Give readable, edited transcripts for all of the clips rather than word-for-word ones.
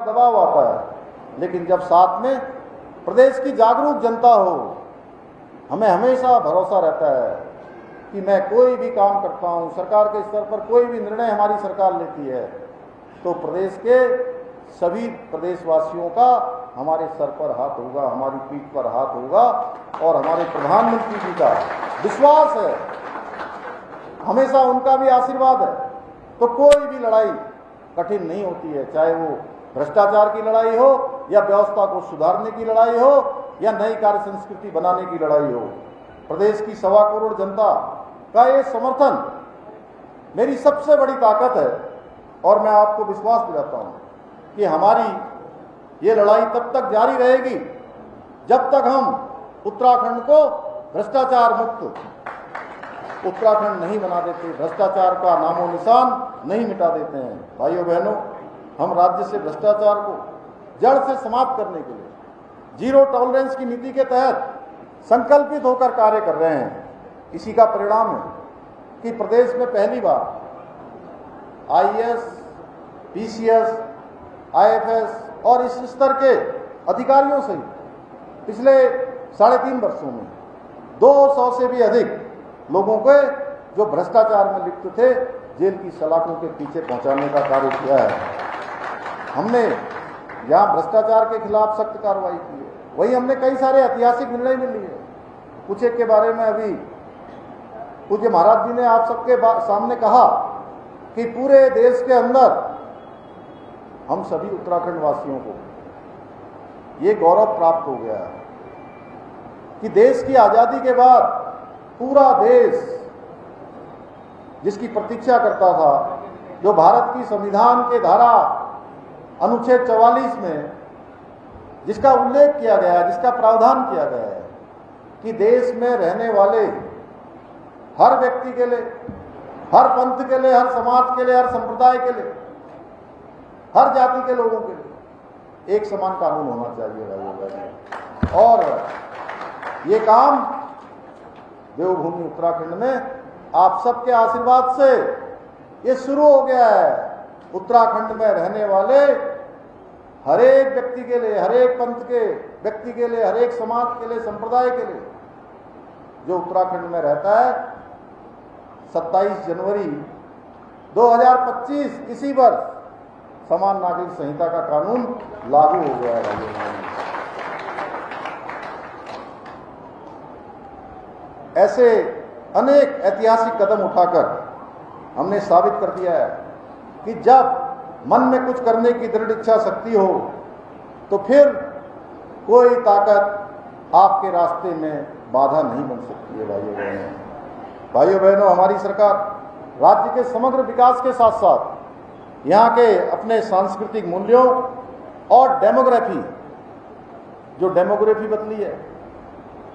दबाव आता है, लेकिन जब साथ में प्रदेश की जागरूक जनता हो, हमें हमेशा भरोसा रहता है कि मैं कोई भी काम करता हूं, सरकार के स्तर पर कोई भी निर्णय हमारी सरकार लेती है तो प्रदेश के सभी प्रदेशवासियों का हमारे सर पर हाथ होगा, हमारी पीठ पर हाथ होगा और हमारे प्रधानमंत्री जी का विश्वास है, हमेशा उनका भी आशीर्वाद है। तो कोई भी लड़ाई कठिन नहीं होती है, चाहे वो भ्रष्टाचार की लड़ाई हो या व्यवस्था को सुधारने की लड़ाई हो या नई कार्य संस्कृति बनाने की लड़ाई हो। प्रदेश की 1.25 करोड़ जनता का ये समर्थन मेरी सबसे बड़ी ताकत है और मैं आपको विश्वास दिलाता हूं कि हमारी ये लड़ाई तब तक जारी रहेगी जब तक हम उत्तराखंड को भ्रष्टाचार मुक्त उत्तराखंड नहीं बना देते, भ्रष्टाचार का नामो निशान नहीं मिटा देते हैं। भाइयों बहनों, हम राज्य से भ्रष्टाचार को जड़ से समाप्त करने के लिए जीरो टॉलरेंस की नीति के तहत संकल्पित होकर कार्य कर रहे हैं। इसी का परिणाम है कि प्रदेश में पहली बार आईएएस, पीसीएस, आईएफएस और इस स्तर के अधिकारियों से पिछले 3.5 वर्षों में 200 से भी अधिक लोगों को जो भ्रष्टाचार में लिप्त थे जेल की सलाखों के पीछे पहुंचाने का कार्य किया है। हमने यहाँ भ्रष्टाचार के खिलाफ सख्त कार्रवाई की है, वही हमने कई सारे ऐतिहासिक निर्णय भी लिए। कुछ एक के बारे में अभी पूज्य महाराज जी ने आप सबके सामने कहा कि पूरे देश के अंदर हम सभी उत्तराखंड वासियों को ये गौरव प्राप्त हो गया है कि देश की आजादी के बाद पूरा देश जिसकी प्रतीक्षा करता था, जो भारत की संविधान के धारा अनुच्छेद 44 में जिसका उल्लेख किया गया है, जिसका प्रावधान किया गया है कि देश में रहने वाले हर व्यक्ति के लिए, हर पंथ के लिए, हर समाज के लिए, हर संप्रदाय के लिए, हर जाति के लोगों के लिए एक समान कानून होना चाहिए। और ये काम देवभूमि उत्तराखंड में आप सबके आशीर्वाद से ये शुरू हो गया है। उत्तराखंड में रहने वाले हर एक व्यक्ति के लिए, हर एक पंथ के व्यक्ति के लिए, हर एक समाज के लिए, संप्रदाय के लिए जो उत्तराखंड में रहता है, 27 जनवरी 2025 इसी वर्ष समान नागरिक संहिता का कानून लागू हो गया है। ऐसे अनेक ऐतिहासिक कदम उठाकर हमने साबित कर दिया है कि जब मन में कुछ करने की दृढ़ इच्छा शक्ति हो तो फिर कोई ताकत आपके रास्ते में बाधा नहीं बन सकती है। भाइयों बहनों, हमारी सरकार राज्य के समग्र विकास के साथ साथ यहाँ के अपने सांस्कृतिक मूल्यों और डेमोग्राफी, जो डेमोग्राफी बदली है,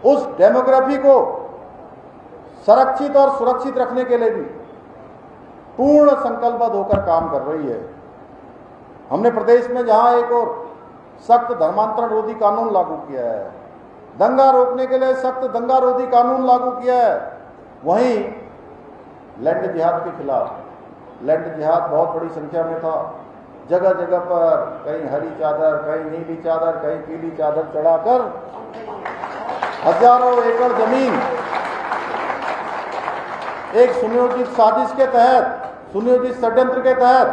उस डेमोग्राफी को संरक्षित और सुरक्षित रखने के लिए भी पूर्ण संकल्पबद्ध होकर काम कर रही है। हमने प्रदेश में जहां एक और सख्त धर्मांतरण रोधी कानून लागू किया है, दंगा रोकने के लिए सख्त दंगा रोधी कानून लागू किया है, वहीं लैंड जिहाद के खिलाफ, लैंड जिहाद बहुत बड़ी संख्या में था, जगह जगह पर कहीं हरी चादर, कहीं नीली चादर, कहीं पीली चादर चढ़ाकर हजारों एकड़ जमीन एक सुनियोजित साजिश के तहत, सुनियोजित षड्यंत्र के तहत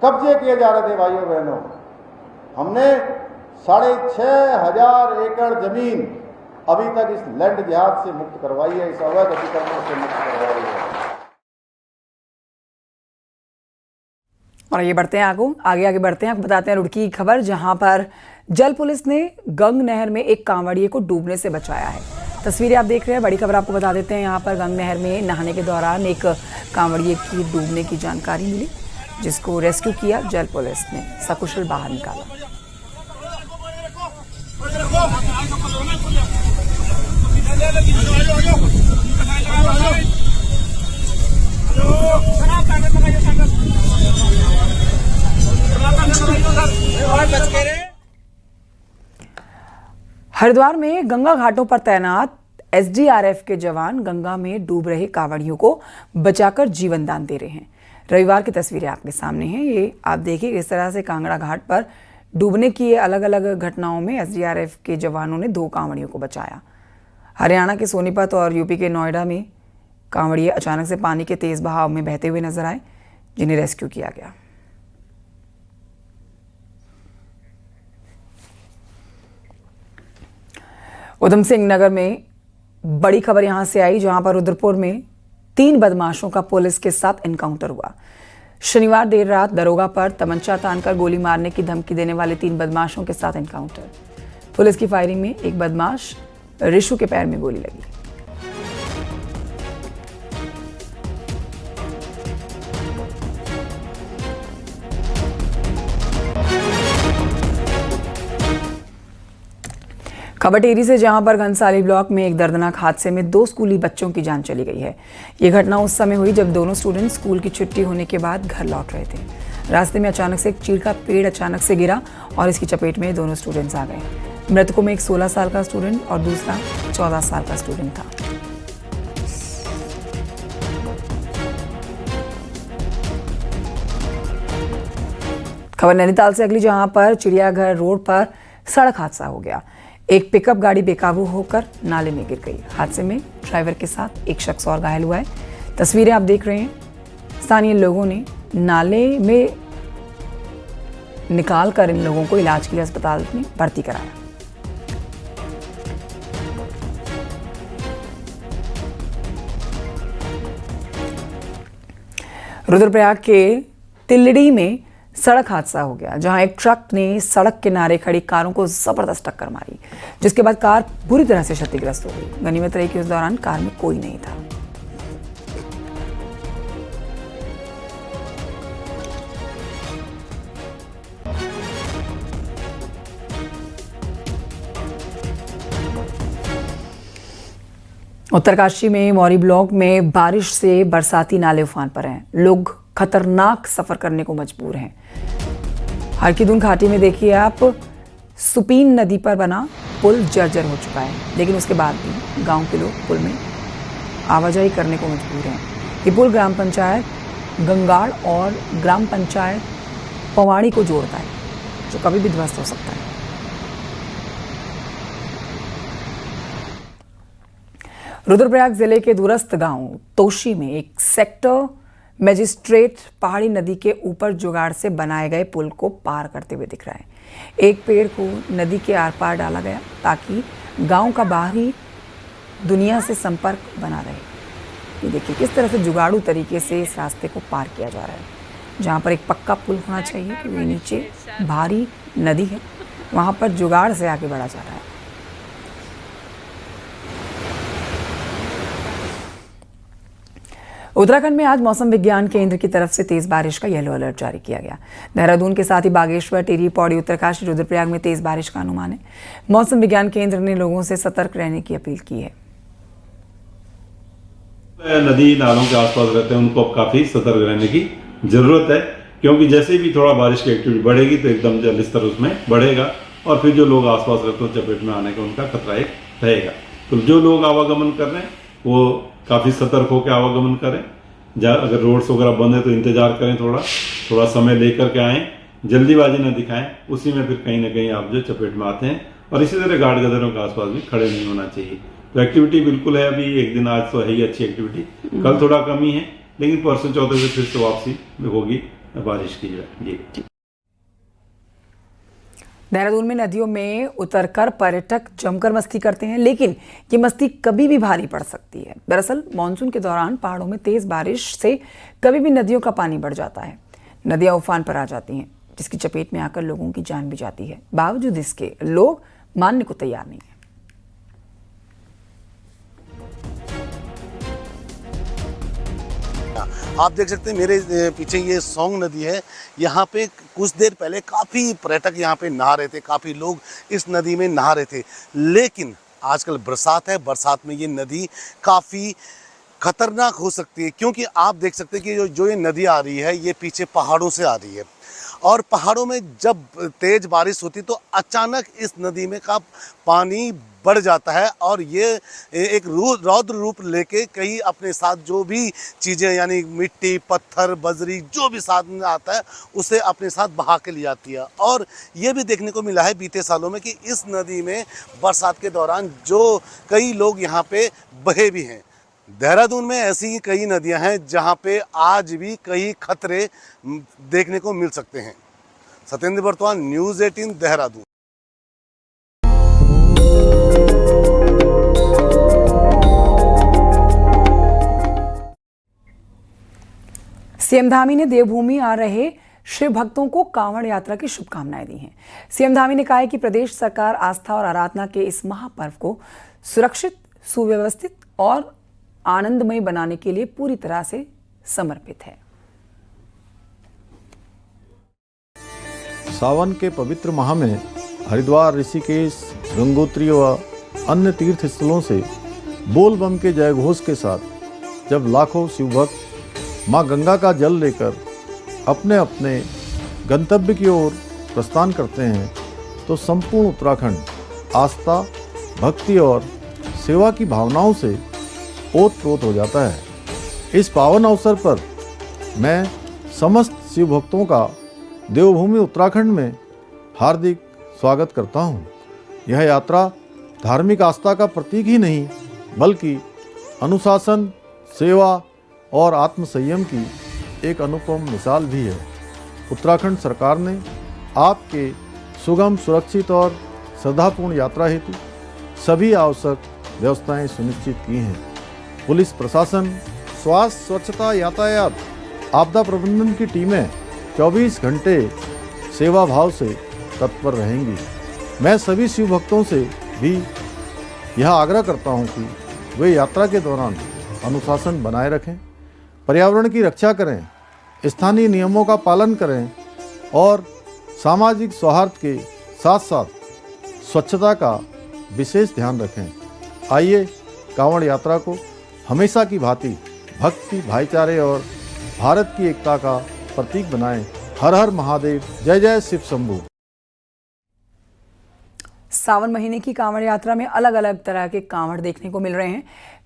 कब्जे किए जा रहे थे। भाइयों बहनों, हमने 6500 एकड़ जमीन अभी तक इस लैंड जिहाद से मुक्त करवाई है, इस अवैध अतिक्रमण से मुक्त करवाई है। और ये बढ़ते हैं आगे बढ़ते हैं, आपको बताते हैं रुड़की की खबर, जहां पर जल पुलिस ने गंग नहर में एक कांवड़िए को डूबने से बचाया है। तस्वीरें आप देख रहे हैं, बड़ी खबर आपको बता देते हैं। यहाँ पर गंग नहर में नहाने के दौरान एक कांवड़िए की डूबने की जानकारी मिली, जिसको रेस्क्यू किया जल पुलिस ने, सकुशल बाहर निकाला। हरिद्वार में गंगा घाटों पर तैनात एसडीआरएफ के जवान गंगा में डूब रहे कांवड़ियों को बचाकर जीवन दान दे रहे हैं। रविवार की तस्वीरें आपके सामने हैं। ये आप देखिए किस तरह से कांगड़ा घाट पर डूबने की अलग अलग घटनाओं में एसडीआरएफ के जवानों ने 2 कांवड़ियों को बचाया। हरियाणा के सोनीपत और यूपी के नोएडा में कांवड़िए अचानक से पानी के तेज बहाव में बहते हुए नजर आए, जिन्हें रेस्क्यू किया गया। उधम सिंह नगर में बड़ी खबर यहां से आई, जहां पर रुद्रपुर में 3 बदमाशों का पुलिस के साथ एनकाउंटर हुआ। शनिवार देर रात दरोगा पर तमंचा तानकर गोली मारने की धमकी देने वाले 3 बदमाशों के साथ एनकाउंटर। पुलिस की फायरिंग में एक बदमाश ऋषु के पैर में गोली लगी। खबर टिहरी से, जहां पर घनसाली ब्लॉक में एक दर्दनाक हादसे में 2 स्कूली बच्चों की जान चली गई है। ये घटना उस समय हुई जब दोनों स्टूडेंट स्कूल की छुट्टी होने के बाद घर लौट रहे थे। रास्ते में अचानक से एक चीड़ का पेड़ अचानक से गिरा और इसकी चपेट में दोनों स्टूडेंट्स आ गए। मृतकों में एक 16 साल का स्टूडेंट और दूसरा 14 साल का स्टूडेंट था। खबर नैनीताल से अगली, जहां पर चिड़ियाघर रोड पर सड़क हादसा हो गया। एक पिकअप गाड़ी बेकाबू होकर नाले में गिर गई। हादसे में ड्राइवर के साथ एक शख्स और घायल हुआ है। तस्वीरें आप देख रहे हैं। स्थानीय लोगों ने नाले में निकालकर इन लोगों को इलाज के लिए अस्पताल में भर्ती कराया। रुद्रप्रयाग के तिल्लड़ी में सड़क हादसा हो गया, जहां एक ट्रक ने सड़क किनारे खड़ी कारों को जबरदस्त टक्कर मारी, जिसके बाद कार बुरी तरह से क्षतिग्रस्त हो गई। गनीमत रही कि उस दौरान कार में कोई नहीं था। उत्तरकाशी में मौरी ब्लॉक में बारिश से बरसाती नाले उफान पर हैं। लोग खतरनाक सफर करने को मजबूर हैं। हरकीदुन घाटी में देखिए आप, सुपीन नदी पर बना पुल जर्जर हो चुका है, लेकिन उसके बाद भी गांव के लोग पुल में आवाजाही करने को मजबूर हैं। ये पुल ग्राम पंचायत गंगाड़ और ग्राम पंचायत पवाड़ी को जोड़ता है, जो कभी भी ध्वस्त हो सकता है। रुद्रप्रयाग जिले के दूरस्थ गांव तोशी में एक सेक्टर मजिस्ट्रेट पहाड़ी नदी के ऊपर जुगाड़ से बनाए गए पुल को पार करते हुए दिख रहा है। एक पेड़ को नदी के आर पार डाला गया ताकि गांव का बाहरी दुनिया से संपर्क बना रहे। ये देखिए किस तरह से जुगाड़ू तरीके से इस रास्ते को पार किया जा रहा है। जहां पर एक पक्का पुल होना चाहिए क्योंकि नीचे भारी नदी है, वहां पर जुगाड़ से आगे बढ़ा जा रहा है। उत्तराखंड में आज मौसम विज्ञान केंद्र की तरफ से तेज बारिश का येलो अलर्ट जारी किया गया। देहरादून के साथ ही बागेश्वर, टिहरी, पौड़ी, उत्तरकाशी, रुद्रप्रयाग में तेज बारिश का अनुमान है। मौसम विज्ञान केंद्र ने लोगों से सतर्क रहने की अपील की है। नदी नालों के आसपास रहते हैं उनको अब काफी सतर्क रहने की जरूरत है, क्योंकि जैसे भी थोड़ा बारिश की एक्टिविटी बढ़ेगी तो एकदम जल स्तर उसमें बढ़ेगा और फिर जो लोग आसपास रहते हैं चपेट में आने का उनका खतरा एक रहेगा। तो जो लोग आवागमन कर रहे हैं वो काफ़ी सतर्क होकर आवागमन करें। अगर रोड्स वगैरह बंद है तो इंतजार करें, थोड़ा समय लेकर के आएँ, जल्दीबाजी न दिखाएं, उसी में फिर कहीं ना कहीं आप जो चपेट में आते हैं। और इसी तरह गार्ड गदरों के आसपास भी खड़े नहीं होना चाहिए। तो एक्टिविटी बिल्कुल है, अभी एक दिन आज तो है ही अच्छी एक्टिविटी, कल थोड़ा कमी है, लेकिन परसों चौथे से फिर से वापसी होगी बारिश की जो है। जी। देहरादून में नदियों में उतरकर पर्यटक जमकर मस्ती करते हैं, लेकिन ये मस्ती कभी भी भारी पड़ सकती है। दरअसल मानसून के दौरान पहाड़ों में तेज बारिश से कभी भी नदियों का पानी बढ़ जाता है। नदियां उफान पर आ जाती हैं, जिसकी चपेट में आकर लोगों की जान भी जाती है। बावजूद इसके लोग मानने को तैयार नहीं है। आप देख सकते हैं मेरे पीछे ये सोंग नदी है। यहाँ पे कुछ देर पहले काफ़ी पर्यटक यहाँ पे नहा रहे थे, काफ़ी लोग इस नदी में नहा रहे थे, लेकिन आजकल बरसात है, बरसात में ये नदी काफ़ी खतरनाक हो सकती है, क्योंकि आप देख सकते हैं कि जो ये नदी आ रही है ये पीछे पहाड़ों से आ रही है। और पहाड़ों में जब तेज बारिश होती तो अचानक इस नदी में का पानी बढ़ जाता है और ये एक रौद्र रूप लेके कई अपने साथ जो भी चीज़ें यानी मिट्टी, पत्थर, बजरी जो भी साथ में आता है उसे अपने साथ बहा के ले जाती है। और ये भी देखने को मिला है बीते सालों में कि इस नदी में बरसात के दौरान जो कई लोग यहाँ पे बहे भी हैं। देहरादून में ऐसी ही कई नदियाँ हैं जहाँ पे आज भी कई खतरे देखने को मिल सकते हैं। सत्येंद्र बर्तवान, न्यूज़ 18 देहरादून। सीएम धामी ने देवभूमि आ रहे शिव भक्तों को कांवड़ यात्रा की शुभकामनाएं दी हैं। सीएम धामी ने कहा है कि प्रदेश सरकार आस्था और आराधना के इस महापर्व को सुरक्षित, सुव्यवस्थित और आनंदमय बनाने के लिए पूरी तरह से समर्पित है। सावन के पवित्र माह में हरिद्वार, ऋषिकेश, गंगोत्री व अन्य तीर्थ स्थलों से बोल बम के जयघोष के साथ जब लाखों शिवभक्त मां गंगा का जल लेकर अपने अपने गंतव्य की ओर प्रस्थान करते हैं तो संपूर्ण उत्तराखंड आस्था, भक्ति और सेवा की भावनाओं से ओत-प्रोत हो जाता है। इस पावन अवसर पर मैं समस्त शिव भक्तों का देवभूमि उत्तराखंड में हार्दिक स्वागत करता हूं। यह यात्रा धार्मिक आस्था का प्रतीक ही नहीं बल्कि अनुशासन, सेवा और आत्मसंयम की एक अनुपम मिसाल भी है। उत्तराखंड सरकार ने आपके सुगम, सुरक्षित और श्रद्धापूर्ण यात्रा हेतु सभी आवश्यक व्यवस्थाएं सुनिश्चित की हैं। पुलिस प्रशासन, स्वास्थ्य, स्वच्छता, यातायात, आपदा प्रबंधन की टीमें 24 घंटे सेवा भाव से तत्पर रहेंगी। मैं सभी शिव भक्तों से भी यह आग्रह करता हूं कि वे यात्रा के दौरान अनुशासन बनाए रखें, पर्यावरण की रक्षा करें, स्थानीय नियमों का पालन करें और सामाजिक सौहार्द के साथ साथ स्वच्छता का विशेष ध्यान रखें। आइए कांवड़ यात्रा को हमेशा की भांति भक्ति, भाईचारे और भारत की एकता का प्रतीक बनाएं। हर हर महादेव, जय जय शिव शंभू। सावन महीने की कांवड़ यात्रा में अलग अलग तरह के कांवड़ देखने को मिल रहे हैं।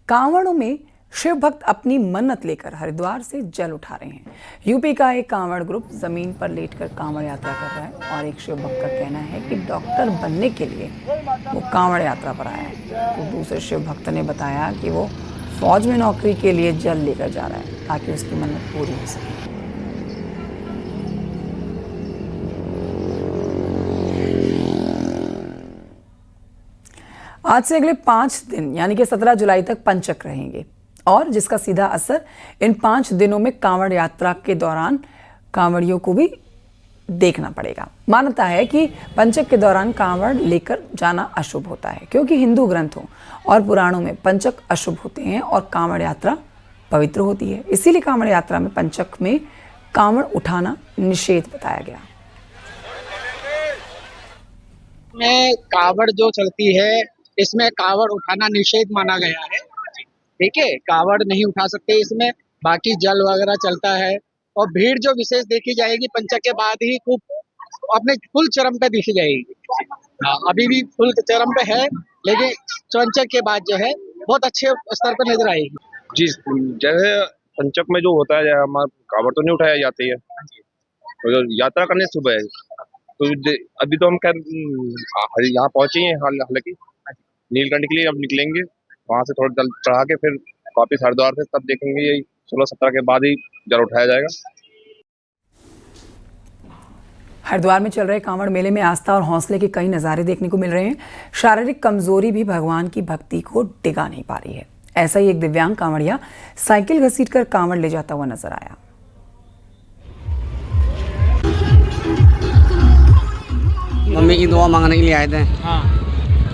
कांवड़ों में शिव भक्त अपनी मन्नत लेकर हरिद्वार से जल उठा रहे हैं। यूपी का एक कांवड़ ग्रुप जमीन पर लेटकर कांवड़ यात्रा कर रहा है और एक शिव भक्त का कहना है कि डॉक्टर बनने के लिए वो कांवड़ यात्रा पर आया है। तो दूसरे शिव भक्त ने बताया कि वो फौज में नौकरी के लिए जल लेकर जा रहा है ताकि उसकी मन्नत पूरी हो सके। आज से अगले 5 दिन यानी कि 17 जुलाई तक पंचक रहेंगे और जिसका सीधा असर इन 5 दिनों में कांवड़ यात्रा के दौरान कांवड़ियों को भी देखना पड़ेगा। मान्यता है कि पंचक के दौरान कांवड़ लेकर जाना अशुभ होता है क्योंकि हिंदू ग्रंथों और पुराणों में पंचक अशुभ होते हैं और कांवड़ यात्रा पवित्र होती है। इसीलिए कांवड़ यात्रा में पंचक में कांवड़ उठाना निषेध बताया गया। में कांवड़ जो चलती है इसमें कांवड़ उठाना निषेध माना गया है। ठीक है, कांवड़ नहीं उठा सकते इसमें, बाकी जल वगैरह चलता है और भीड़ जो विशेष देखी जाएगी पंचक के बाद ही खूब अपने फुल चरम पे देखी जाएगी। अभी भी फुल चरम पे है लेकिन पंचक के बाद जो है बहुत अच्छे स्तर पर नजर आएगी। जी, जैसे पंचक में जो होता है हमारा कांवड़ तो नहीं उठाया जाती है, तो यात्रा करने सुबह है तो अभी तो हम यहाँ पहुंचे हैं, हालांकि नीलकंठ के लिए अब निकलेंगे, वहां से थोड़ा जल चढ़ा के फिर वापिस हरिद्वार से तब देखेंगे। यही 16-17 के बाद ही जल उठाया जाएगा। हरिद्वार में चल रहे कांवड़ मेले में आस्था और हौसले के कई नज़ारे देखने को मिल रहे हैं। शारीरिक कमजोरी भी भगवान की भक्ति को डिगा नहीं पा रही है। ऐसा ही एक दिव्यांग कांवड़िया साइकिल घसीटकर कांवड़ ले जाता हुआ नजर आया। मम्मी की दुआ मांगने के लिए आए थे। हाँ।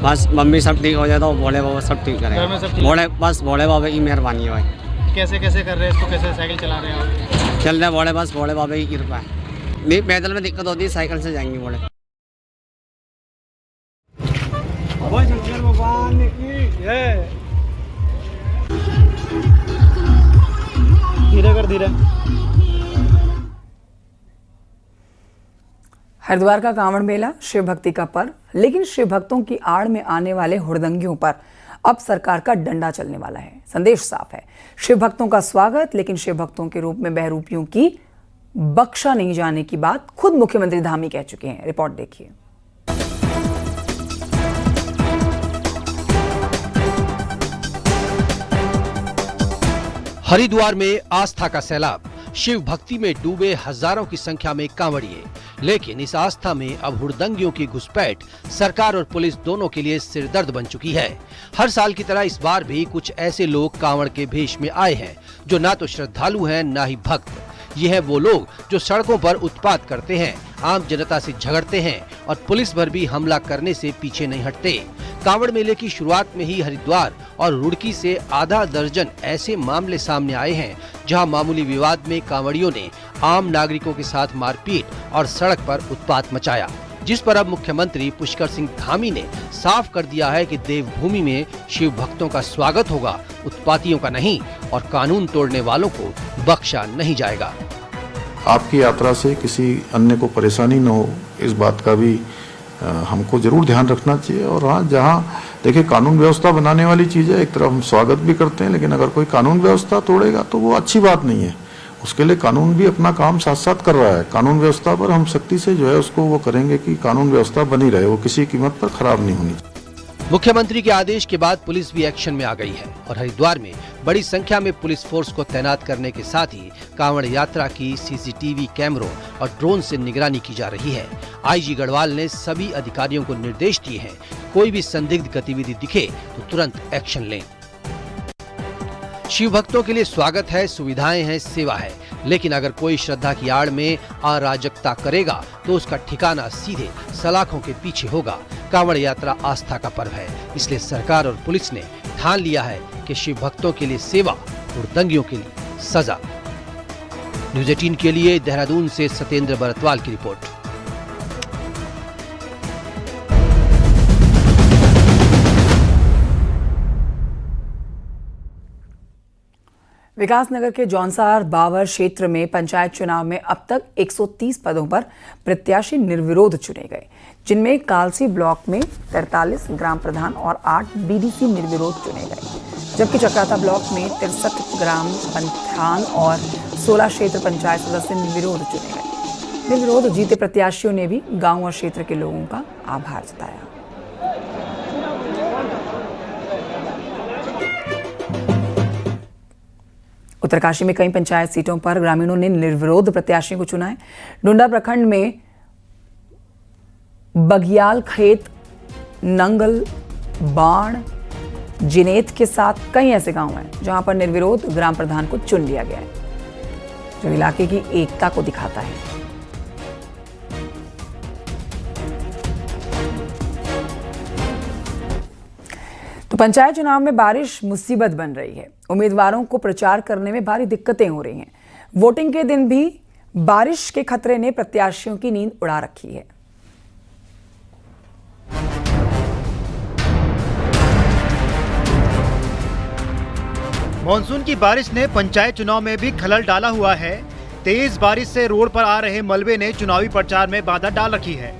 बस मम्मी सब ठीक हो जाए तो भोले बाबा सब ठीक करेंगे। बस भोले बाबा की मेहरबानी है भाई। कैसे कैसे कर रहे हैं इसको, कैसे साइकिल चला रहे हैं आप? चल रहे भोले, बस भोले बाबा की कृपा है। नहीं पैदल में दिक्कत होती है, साइकिल से जाएंगे भोले। भगवान की जय। धीरे कर, धीरे। हरिद्वार का कांवड़ मेला शिव भक्ति का पर्व, लेकिन शिव भक्तों की आड़ में आने वाले हुड़दंगियों पर अब सरकार का डंडा चलने वाला है। संदेश साफ है, शिव भक्तों का स्वागत, लेकिन शिव भक्तों के रूप में बहरूपियों की बख्शा नहीं जाने की बात खुद मुख्यमंत्री धामी कह चुके हैं। रिपोर्ट देखिए। हरिद्वार में आस्था का सैलाब, शिव भक्ति में डूबे हजारों की संख्या में कांवड़िए, लेकिन इस आस्था में अब हुड़दंगियों की घुसपैठ सरकार और पुलिस दोनों के लिए सिरदर्द बन चुकी है। हर साल की तरह इस बार भी कुछ ऐसे लोग कांवड़ के भेष में आए हैं जो ना तो श्रद्धालु हैं ना ही भक्त। ये हैं वो लोग जो सड़कों पर उत्पात करते हैं, आम जनता से झगड़ते हैं और पुलिस पर भी हमला करने से पीछे नहीं हटते। कांवड़ मेले की शुरुआत में ही हरिद्वार और रुड़की से आधा दर्जन ऐसे मामले सामने आए हैं जहां मामूली विवाद में कांवड़ियों ने आम नागरिकों के साथ मारपीट और सड़क पर उत्पात मचाया, जिस पर अब मुख्यमंत्री पुष्कर सिंह धामी ने साफ कर दिया है कि देवभूमि में शिव भक्तों का स्वागत होगा, उत्पातियों का नहीं, और कानून तोड़ने वालों को बख्शा नहीं जाएगा। आपकी यात्रा से किसी अन्य को परेशानी न हो, इस बात का भी हमको जरूर ध्यान रखना चाहिए। और हाँ, जहाँ देखिए कानून व्यवस्था बनाने वाली चीज़ है, एक तरफ हम स्वागत भी करते हैं, लेकिन अगर कोई कानून व्यवस्था तोड़ेगा तो वो अच्छी बात नहीं है। उसके लिए कानून भी अपना काम साथ साथ कर रहा है। कानून व्यवस्था पर हम सख्ती से जो है उसको वो करेंगे कि कानून व्यवस्था बनी रहे, वो किसी कीमत पर खराब नहीं होनी चाहिए। मुख्यमंत्री के आदेश के बाद पुलिस भी एक्शन में आ गई है और हरिद्वार में बड़ी संख्या में पुलिस फोर्स को तैनात करने के साथ ही कांवड़ यात्रा की सीसीटीवी कैमरों और ड्रोन से निगरानी की जा रही है। आईजी गढ़वाल ने सभी अधिकारियों को निर्देश दिए हैं, कोई भी संदिग्ध गतिविधि दिखे तो तुरंत एक्शन लें। शिव भक्तों के लिए स्वागत है, सुविधाएं हैं, सेवा है, लेकिन अगर कोई श्रद्धा की आड़ में अराजकता करेगा तो उसका ठिकाना सीधे सलाखों के पीछे होगा। कांवड़ यात्रा आस्था का पर्व है, इसलिए सरकार और पुलिस ने ठान लिया है कि शिव भक्तों के लिए सेवा और दंगियों के लिए सजा। न्यूज़ 18 के लिए देहरादून से सत्येंद्र बरतवाल की रिपोर्ट। विकासनगर के जौनसार बावर क्षेत्र में पंचायत चुनाव में अब तक 130 पदों पर प्रत्याशी निर्विरोध चुने गए, जिनमें कालसी ब्लॉक में 43 ग्राम प्रधान और 8 बीडीसी निर्विरोध चुने गए, जबकि चक्राता ब्लॉक में 63 ग्राम प्रधान और 16 क्षेत्र पंचायत सदस्य निर्विरोध चुने गए। निर्विरोध जीते प्रत्याशियों ने भी गाँव और क्षेत्र के लोगों का आभार जताया। उत्तरकाशी में कई पंचायत सीटों पर ग्रामीणों ने निर्विरोध प्रत्याशियों को चुना है। डुंडा प्रखंड में बगियाल खेत, नंगल, बाण, जिनेत के साथ कई ऐसे गांव हैं जहां पर निर्विरोध ग्राम प्रधान को चुन लिया गया है, जो इलाके की एकता को दिखाता है। तो पंचायत चुनाव में बारिश मुसीबत बन रही है। उम्मीदवारों को प्रचार करने में भारी दिक्कतें हो रही हैं। वोटिंग के दिन भी बारिश के खतरे ने प्रत्याशियों की नींद उड़ा रखी है। मॉनसून की बारिश ने पंचायत चुनाव में भी खलल डाला हुआ है। तेज बारिश से रोड पर आ रहे मलबे ने चुनावी प्रचार में बाधा डाल रखी है।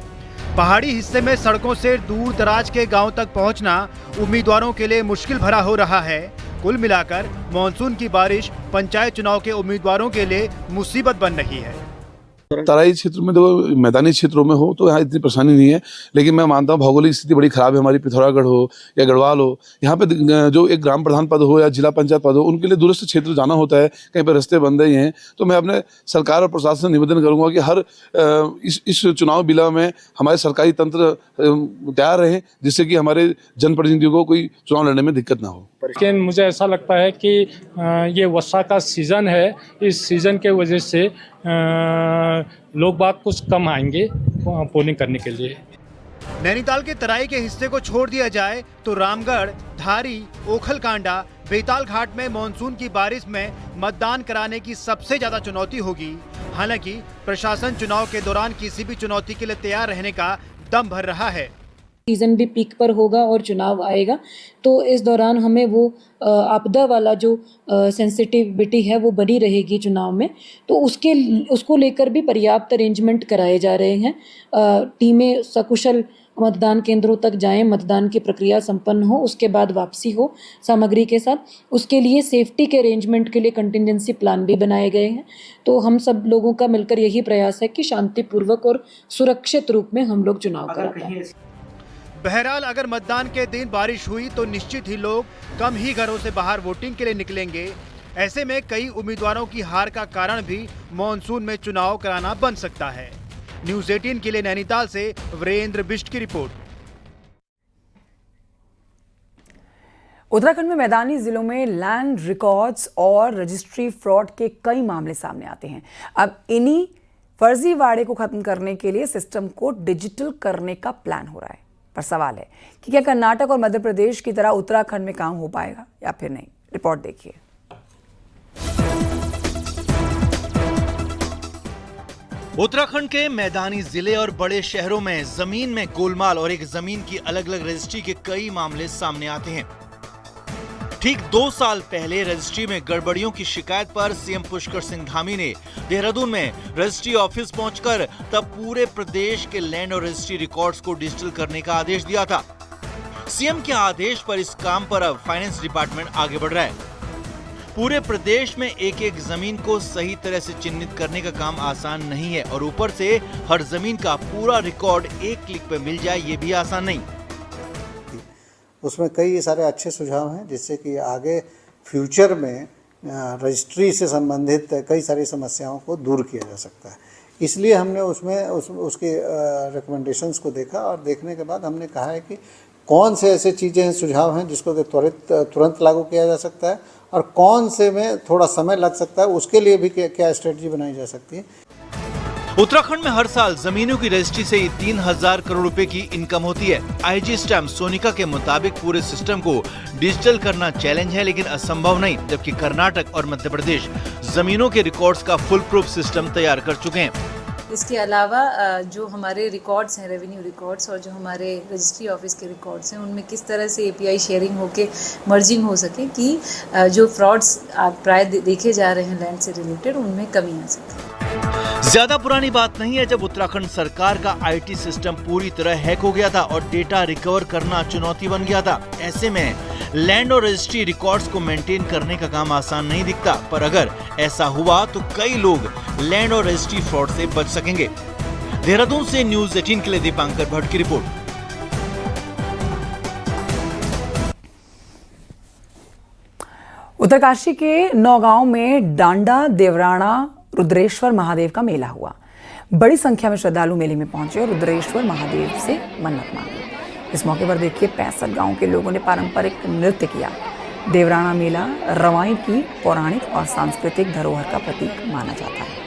पहाड़ी हिस्से में सड़कों से दूर दराज के गांव तक पहुंचना उम्मीदवारों के लिए मुश्किल भरा हो रहा है। कुल मिलाकर मॉनसून की बारिश पंचायत चुनाव के उम्मीदवारों के लिए मुसीबत बन रही है। तराई क्षेत्र में तो मैदानी क्षेत्रों में हो तो यहाँ इतनी परेशानी नहीं है, लेकिन मैं मानता हूँ भौगोलिक स्थिति बड़ी खराब है हमारी। पिथौरागढ़ हो या गढ़वाल हो, यहाँ पे जो एक ग्राम प्रधान पद हो या जिला पंचायत पद हो, उनके लिए दूरस्थ क्षेत्र जाना होता है, कहीं पर रास्ते बन रहे हैं। तो मैं अपने सरकार और प्रशासन से निवेदन करूँगा कि हर इस चुनाव बिला में हमारे सरकारी तंत्र तैयार रहे, जिससे कि हमारे जनप्रतिनिधियों को कोई चुनाव लड़ने में दिक्कत ना हो। लेकिन मुझे ऐसा लगता है कि ये वर्षा का सीज़न है, इस सीज़न के वजह से लोग बाग कुछ कम आएंगे पोलिंग करने के लिए। नैनीताल के तराई के हिस्से को छोड़ दिया जाए तो रामगढ़, धारी, ओखलकांडा, बेताल घाट में मॉनसून की बारिश में मतदान कराने की सबसे ज्यादा चुनौती होगी। हालांकि प्रशासन चुनाव के दौरान किसी भी चुनौती के लिए तैयार रहने का दम भर रहा है। सीज़न भी पीक पर होगा और चुनाव आएगा, तो इस दौरान हमें वो आपदा वाला जो सेंसिटिविटी है वो बनी रहेगी चुनाव में, तो उसको लेकर भी पर्याप्त अरेंजमेंट कराए जा रहे हैं। टीमें सकुशल मतदान केंद्रों तक जाएं, मतदान की प्रक्रिया संपन्न हो, उसके बाद वापसी हो सामग्री के साथ। उसके लिए सेफ्टी के अरेंजमेंट के लिए कंटिजेंसी प्लान भी बनाए गए हैं। तो हम सब लोगों का मिलकर यही प्रयास है कि शांतिपूर्वक और सुरक्षित रूप में हम लोग चुनाव कराएं। बहरहाल अगर मतदान के दिन बारिश हुई तो निश्चित ही लोग कम ही घरों से बाहर वोटिंग के लिए निकलेंगे। ऐसे में कई उम्मीदवारों की हार का कारण भी मॉनसून में चुनाव कराना बन सकता है। न्यूज़ 18 के लिए नैनीताल से वीरेंद्र बिष्ट की रिपोर्ट। उत्तराखंड में मैदानी जिलों में लैंड रिकॉर्ड्स और रजिस्ट्री फ्रॉड के कई मामले सामने आते हैं। अब इन्हीं फर्जीवाड़े को खत्म करने के लिए सिस्टम को डिजिटल करने का प्लान हो रहा है। पर सवाल है कि क्या कर्नाटक और मध्य प्रदेश की तरह उत्तराखंड में काम हो पाएगा या फिर नहीं। रिपोर्ट देखिए। उत्तराखंड के मैदानी जिले और बड़े शहरों में जमीन में गोलमाल और एक जमीन की अलग अलग रजिस्ट्री के कई मामले सामने आते हैं। ठीक 2 साल पहले रजिस्ट्री में गड़बड़ियों की शिकायत पर सीएम पुष्कर सिंह धामी ने देहरादून में रजिस्ट्री ऑफिस पहुंचकर तब पूरे प्रदेश के लैंड और रजिस्ट्री रिकॉर्ड्स को डिजिटल करने का आदेश दिया था। सीएम के आदेश पर इस काम पर अब फाइनेंस डिपार्टमेंट आगे बढ़ रहा है। पूरे प्रदेश में एक एक जमीन को सही तरह से चिन्हित करने का काम आसान नहीं है और ऊपर से हर जमीन का पूरा रिकॉर्ड एक क्लिक पे मिल जाए ये भी आसान नहीं। उसमें कई सारे अच्छे सुझाव हैं जिससे कि आगे फ्यूचर में रजिस्ट्री से संबंधित कई सारी समस्याओं को दूर किया जा सकता है। इसलिए हमने उसके रिकमेंडेशंस को देखा और देखने के बाद हमने कहा है कि कौन से ऐसे चीज़ें हैं, सुझाव हैं जिसको तुरंत लागू किया जा सकता है और कौन से में थोड़ा समय लग सकता है, उसके लिए भी क्या स्ट्रेटजी बनाई जा सकती है। उत्तराखंड में हर साल जमीनों की रजिस्ट्री से 3000 करोड़ रुपए की इनकम होती है। आईजी स्टैम्प सोनिका के मुताबिक पूरे सिस्टम को डिजिटल करना चैलेंज है लेकिन असंभव नहीं, जबकि कर्नाटक और मध्य प्रदेश जमीनों के रिकॉर्ड्स का फुल प्रूफ सिस्टम तैयार कर चुके हैं। इसके अलावा जो हमारे रिकॉर्ड्स हैं, रेवेन्यू रिकॉर्ड्स और जो हमारे रजिस्ट्री ऑफिस के रिकॉर्ड्स हैं, उनमें किस तरह से एपीआई शेयरिंग होके मर्जिंग हो सके कि जो फ्रॉड्स प्राय देखे जा रहे हैं लैंड से रिलेटेड, उनमें कमी आ सके। ज्यादा पुरानी बात नहीं है जब उत्तराखंड सरकार का आईटी सिस्टम पूरी तरह हैक हो गया था और डेटा रिकवर करना चुनौती बन गया था। ऐसे में लैंड और रजिस्ट्री रिकॉर्ड्स को मेंटेन करने का काम आसान नहीं दिखता, पर अगर ऐसा हुआ तो कई लोग लैंड और रजिस्ट्री फ्रॉड से बच सकेंगे। देहरादून से न्यूज़ 18 के लिए दीपांकर भट्ट की रिपोर्ट। उत्तरकाशी के नौगांव में डांडा देवराणा रुद्रेश्वर महादेव का मेला हुआ। बड़ी संख्या में श्रद्धालु मेले में पहुंचे और रुद्रेश्वर महादेव से मन्नत मांगी। इस मौके पर देखिए 65 गांव के लोगों ने पारंपरिक नृत्य किया। देवराणा मेला रवाई की पौराणिक और सांस्कृतिक धरोहर का प्रतीक माना जाता है।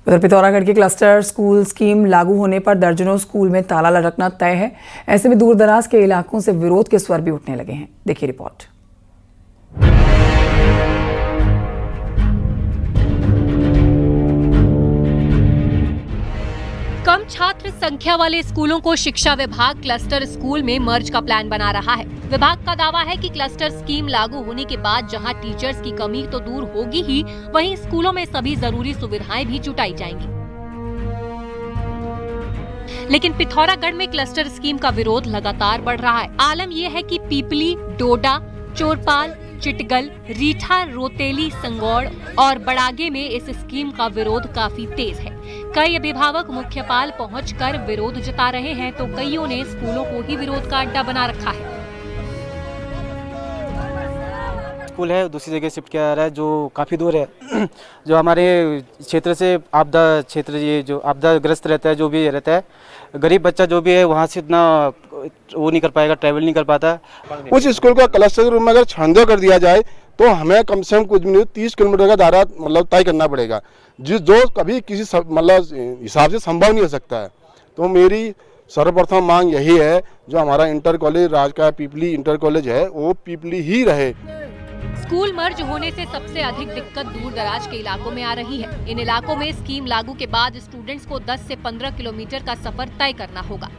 उधर पिथौरागढ़ की क्लस्टर स्कूल स्कीम लागू होने पर दर्जनों स्कूल में ताला लटकना तय है। ऐसे में दूर दराज के इलाकों से विरोध के स्वर भी उठने लगे हैं। देखिए रिपोर्ट। कम छात्र संख्या वाले स्कूलों को शिक्षा विभाग क्लस्टर स्कूल में मर्ज का प्लान बना रहा है। विभाग का दावा है कि क्लस्टर स्कीम लागू होने के बाद जहां टीचर्स की कमी तो दूर होगी ही, वहीं स्कूलों में सभी जरूरी सुविधाएं भी जुटाई जाएंगी। लेकिन पिथौरागढ़ में क्लस्टर स्कीम का विरोध लगातार बढ़ रहा है। आलम यह है कि पीपली, डोडा, चोरपाल, चिटगल, रीठा, रोतेली, संगौड़ और बड़ागे में इस स्कीम का विरोध काफी तेज है। कई अभिभावक मुख्यपाल पहुंचकर विरोध जता रहे हैं तो कईयों ने स्कूलों को ही विरोध का अड्डा बना रखा है। स्कूल है दूसरी जगह शिफ्ट किया जा रहा है जो काफ़ी दूर है। जो हमारे क्षेत्र से आपदा क्षेत्र, ये जो आपदा ग्रस्त रहता है, जो भी रहता है, गरीब बच्चा जो भी है वहाँ से इतना वो नहीं कर पाएगा, ट्रैवल नहीं कर पाता। उस स्कूल का क्लस्टर के रूप में अगर छांदो कर दिया जाए तो हमें कम से कम कुछ नहीं 30 किलोमीटर का दायरा मतलब तय करना पड़ेगा, जो कभी किसी मतलब हिसाब से संभव नहीं हो सकता है। तो मेरी सर्वप्रथम मांग यही है, जो हमारा इंटर कॉलेज राज का पीपली इंटर कॉलेज है वो पीपली ही रहे। स्कूल मर्ज होने से सबसे अधिक दिक्कत दूर दराज के इलाकों में आ रही है। इन इलाकों में स्कीम लागू के बाद स्टूडेंट्स को 10 से 15 किलोमीटर का सफर तय करना होगा।